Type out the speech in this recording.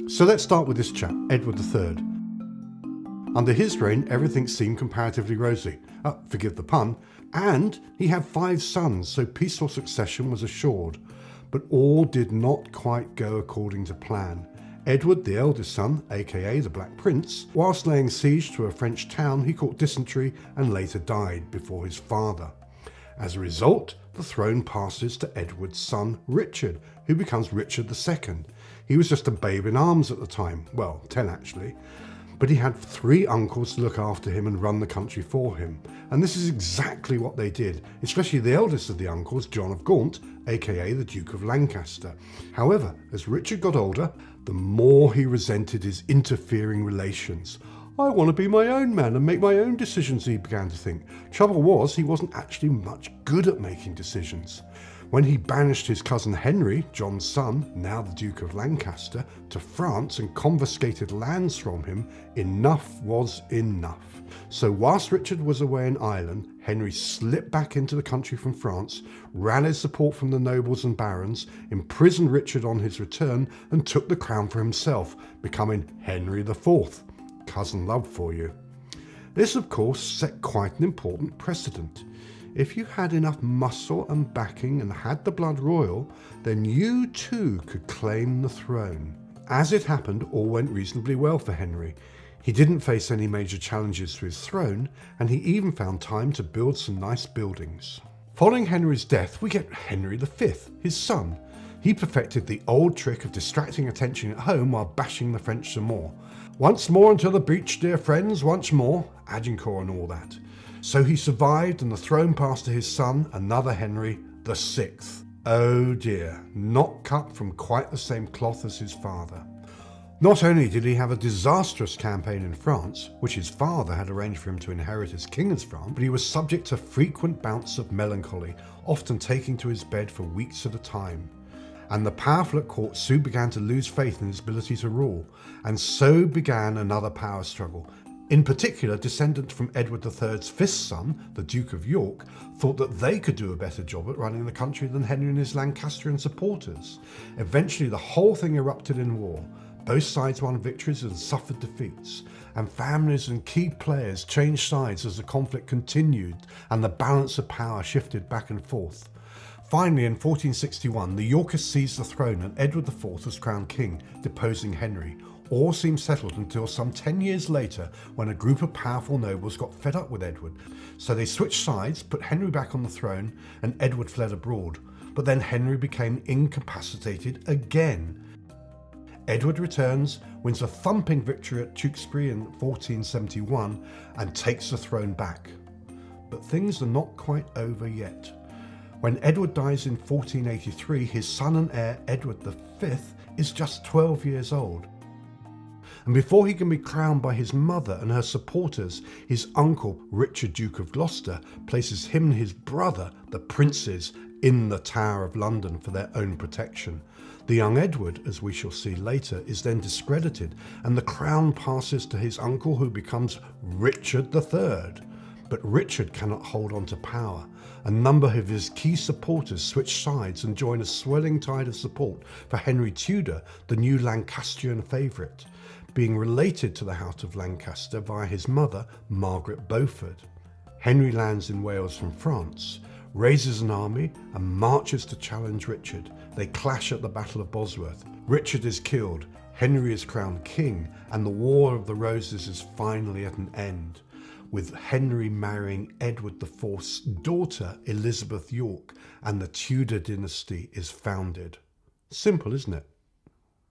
So let's start with this chap, Edward III. Under his reign, everything seemed comparatively rosy. Forgive the pun. And he had 5 sons, so peaceful succession was assured. But all did not quite go according to plan. Edward, the eldest son, aka the Black Prince, whilst laying siege to a French town, he caught dysentery and later died before his father. As a result, the throne passes to Edward's son, Richard, who becomes Richard II. He was just a babe in arms at the time, well, 10 actually. But he had 3 uncles to look after him and run the country for him. And this is exactly what they did, especially the eldest of the uncles, John of Gaunt, aka the Duke of Lancaster. However, as Richard got older, the more he resented his interfering relations. I want to be my own man and make my own decisions, he began to think. Trouble was, he wasn't actually much good at making decisions. When he banished his cousin Henry, John's son, now the Duke of Lancaster, to France and confiscated lands from him, enough was enough. So whilst Richard was away in Ireland, Henry slipped back into the country from France, rallied support from the nobles and barons, imprisoned Richard on his return and took the crown for himself, becoming Henry IV. Cousin love for you. This of course set quite an important precedent. If you had enough muscle and backing and had the blood royal, then you too could claim the throne. As it happened, all went reasonably well for Henry. He didn't face any major challenges to his throne, and he even found time to build some nice buildings. Following Henry's death, we get Henry V, his son. He perfected the old trick of distracting attention at home while bashing the French some more. Once more until the breach, dear friends, once more, Agincourt and all that. So he survived and the throne passed to his son, another Henry VI. Oh dear, not cut from quite the same cloth as his father. Not only did he have a disastrous campaign in France, which his father had arranged for him to inherit as king of France, but he was subject to frequent bouts of melancholy, often taking to his bed for weeks at a time. And the powerful at court soon began to lose faith in his ability to rule, and so began another power struggle. In particular, descendants from Edward III's 5th son, the Duke of York, thought that they could do a better job at running the country than Henry and his Lancastrian supporters. Eventually, the whole thing erupted in war. Both sides won victories and suffered defeats, and families and key players changed sides as the conflict continued and the balance of power shifted back and forth. Finally, in 1461, the Yorkists seized the throne and Edward IV was crowned king, deposing Henry. All seemed settled until some 10 years later, when a group of powerful nobles got fed up with Edward. So they switched sides, put Henry back on the throne, and Edward fled abroad. But then Henry became incapacitated again. Edward returns, wins a thumping victory at Tewkesbury in 1471, and takes the throne back. But things are not quite over yet. When Edward dies in 1483, his son and heir, Edward V, is just 12 years old. And before he can be crowned by his mother and her supporters, his uncle, Richard, Duke of Gloucester, places him and his brother, the princes, in the Tower of London for their own protection. The young Edward, as we shall see later, is then discredited, and the crown passes to his uncle, who becomes Richard III. But Richard cannot hold on to power. A number of his key supporters switch sides and join a swelling tide of support for Henry Tudor, the new Lancastrian favourite, being related to the House of Lancaster via his mother, Margaret Beaufort. Henry lands in Wales from France, raises an army and marches to challenge Richard. They clash at the Battle of Bosworth. Richard is killed, Henry is crowned king, and the War of the Roses is finally at an end, with Henry marrying Edward IV's daughter, Elizabeth York, and the Tudor dynasty is founded. Simple, isn't it?